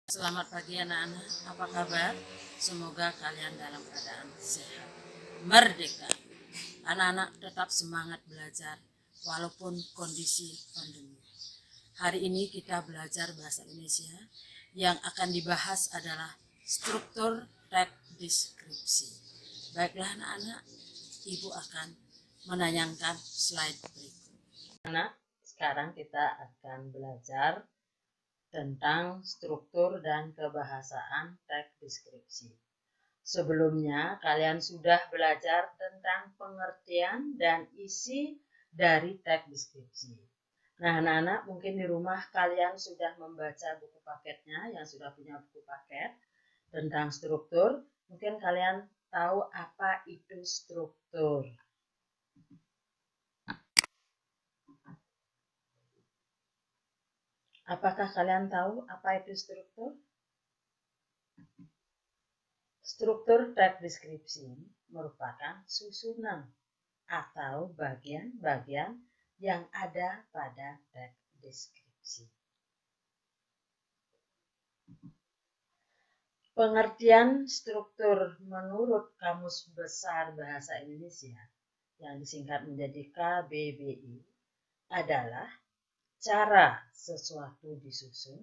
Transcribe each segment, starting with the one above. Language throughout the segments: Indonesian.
Selamat pagi anak-anak, apa kabar? Semoga kalian dalam keadaan sehat, merdeka. Anak-anak tetap semangat belajar walaupun kondisi pandemi. Hari ini kita belajar bahasa Indonesia. Yang akan dibahas adalah struktur teks deskripsi. Baiklah anak-anak, Ibu akan menayangkan slide berikut. Anak, sekarang kita akan belajar tentang struktur dan kebahasaan teks deskripsi. Sebelumnya, kalian sudah belajar tentang pengertian dan isi dari teks deskripsi. Nah, anak-anak, mungkin di rumah kalian sudah membaca buku paketnya, yang sudah punya buku paket tentang struktur. Mungkin kalian tahu apa itu struktur. Apakah kalian tahu apa itu struktur? Struktur teks deskripsi merupakan susunan atau bagian-bagian yang ada pada teks deskripsi. Pengertian struktur menurut Kamus Besar Bahasa Indonesia yang disingkat menjadi KBBI adalah cara sesuatu disusun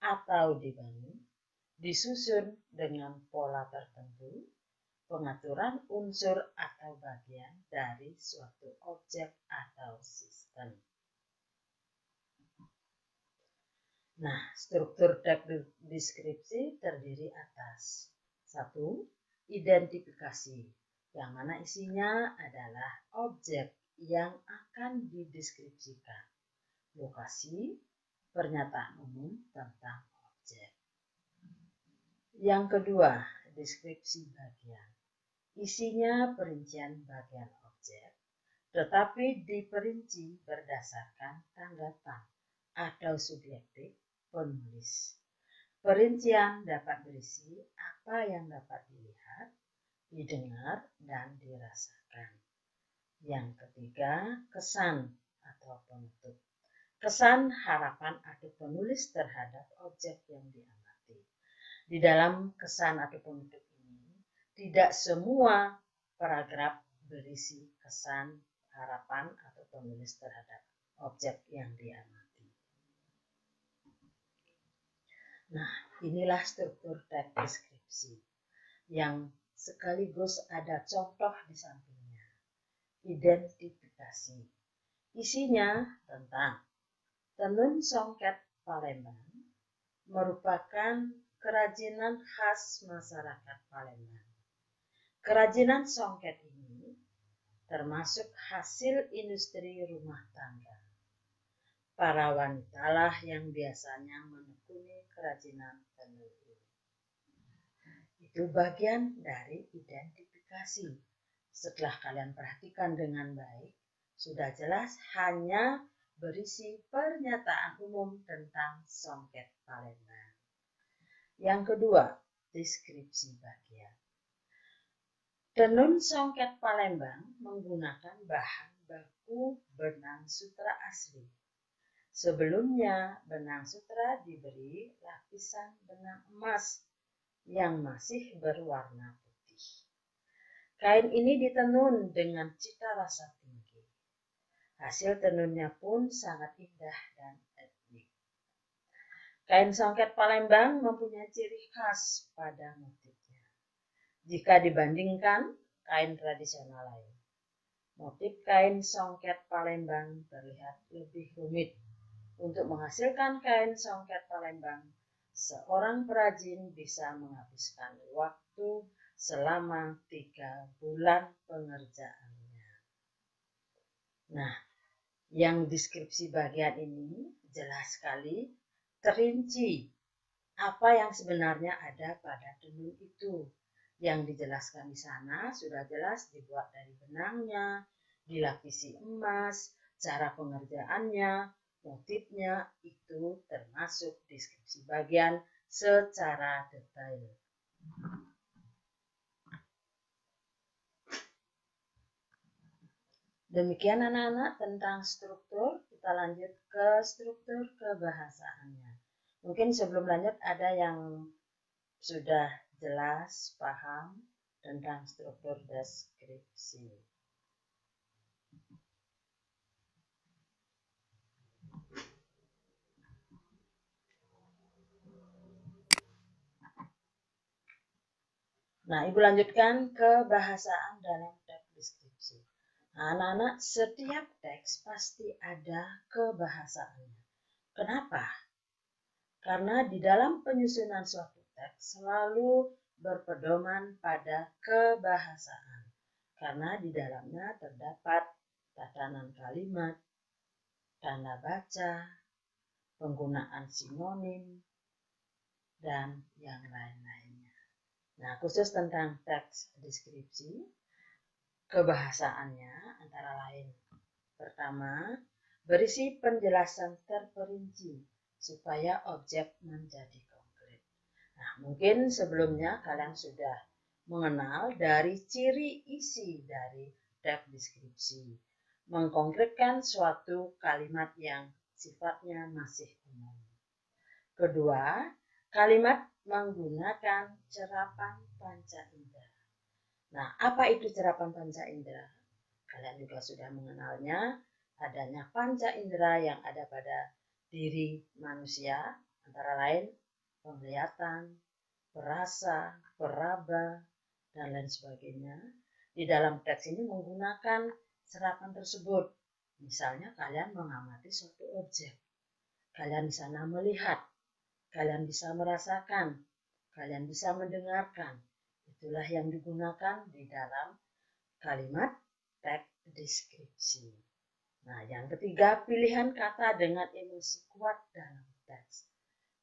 atau dibangun, disusun dengan pola tertentu, pengaturan unsur atau bagian dari suatu objek atau sistem. Nah, struktur teks deskripsi terdiri atas 1. Identifikasi, yang mana isinya adalah objek yang akan dideskripsikan. Lokasi, pernyataan umum tentang objek. Yang kedua, deskripsi bagian. Isinya perincian bagian objek, tetapi diperinci berdasarkan tanggapan atau subjektif penulis. Perincian dapat berisi apa yang dapat dilihat, didengar, dan dirasakan. Yang ketiga, kesan atau penutup. Kesan, harapan atau penulis terhadap objek yang diamati. Di dalam kesan atau penutup ini, tidak semua paragraf berisi kesan, harapan, atau penulis terhadap objek yang diamati. Nah, inilah struktur teks deskripsi yang sekaligus ada contoh di sampingnya. Identifikasi. Isinya tentang tenun songket Palembang merupakan kerajinan khas masyarakat Palembang. Kerajinan songket ini termasuk hasil industri rumah tangga. Para wanitalah yang biasanya menekuni kerajinan tenun ini. Itu bagian dari identifikasi. Setelah kalian perhatikan dengan baik, sudah jelas hanya berisi pernyataan umum tentang songket Palembang. Yang kedua, deskripsi bagian. Tenun songket Palembang menggunakan bahan baku benang sutra asli. Sebelumnya, benang sutra diberi lapisan benang emas yang masih berwarna putih. Kain ini ditenun dengan cita rasa tinggi. Hasil tenunnya pun sangat indah dan etnik. Kain songket Palembang mempunyai ciri khas pada motifnya. Jika dibandingkan kain tradisional lain, motif kain songket Palembang terlihat lebih rumit. Untuk menghasilkan kain songket Palembang, seorang perajin bisa menghabiskan waktu selama 3 bulan pengerjaannya. Nah, yang deskripsi bagian ini jelas sekali terinci apa yang sebenarnya ada pada tenun itu. Yang dijelaskan di sana sudah jelas dibuat dari benangnya, dilapisi emas, cara pengerjaannya, motifnya, itu termasuk deskripsi bagian secara detail. Demikian anak-anak tentang struktur. Kita lanjut ke struktur kebahasaannya. Mungkin sebelum lanjut ada yang sudah jelas paham tentang struktur deskripsi. Nah, Ibu lanjutkan kebahasaan dalam teks deskripsi. Nah, anak-anak, setiap teks pasti ada kebahasaannya. Kenapa? Karena di dalam penyusunan suatu teks selalu berpedoman pada kebahasaan. Karena di dalamnya terdapat tatanan kalimat, tanda baca, penggunaan sinonim, dan yang lain-lainnya. Nah, khusus tentang teks deskripsi, kebahasaannya antara lain. Pertama, berisi penjelasan terperinci supaya objek menjadi konkret. Nah, mungkin sebelumnya kalian sudah mengenal dari ciri isi dari teks deskripsi. Mengkonkretkan suatu kalimat yang sifatnya masih umum. Kedua, kalimat menggunakan cerapan panca indera. Nah, apa itu cerapan panca indera? Kalian juga sudah mengenalnya, adanya panca indera yang ada pada diri manusia, antara lain penglihatan, perasa, peraba, dan lain sebagainya. Di dalam teks ini menggunakan serapan tersebut. Misalnya kalian mengamati suatu objek, kalian di sana melihat, kalian bisa merasakan, kalian bisa mendengarkan. Itulah yang digunakan di dalam kalimat teks deskripsi. Nah, yang ketiga, pilihan kata dengan emosi kuat dalam teks.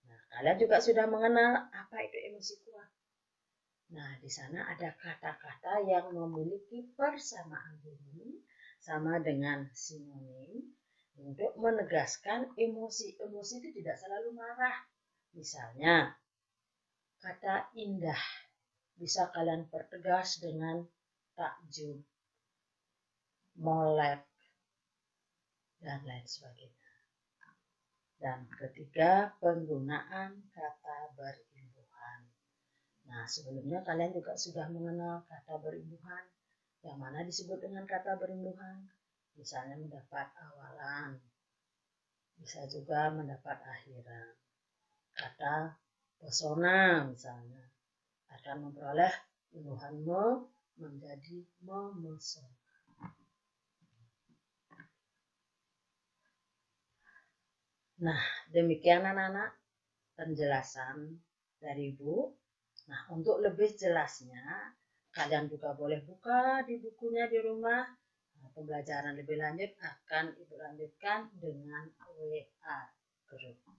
Nah, kalian juga sudah mengenal apa itu emosi kuat. Nah, di sana ada kata-kata yang memiliki persamaan bunyi sama dengan sinonim untuk menegaskan emosi. Emosi itu tidak selalu marah. Misalnya, kata indah bisa kalian pertegas dengan takjub, molek, dan lain sebagainya. Dan ketiga, penggunaan kata berimbuhan. Nah, sebelumnya kalian juga sudah mengenal kata berimbuhan, yang mana disebut dengan kata berimbuhan. Misalnya mendapat awalan, bisa juga mendapat akhiran. Kata pesona misalnya akan memperoleh imbuhanmu menjadi memesona. Nah, demikian anak-anak penjelasan dari Ibu. Nah, untuk lebih jelasnya, kalian juga boleh buka di bukunya di rumah. Nah, pembelajaran lebih lanjut akan Ibu lanjutkan dengan WA group.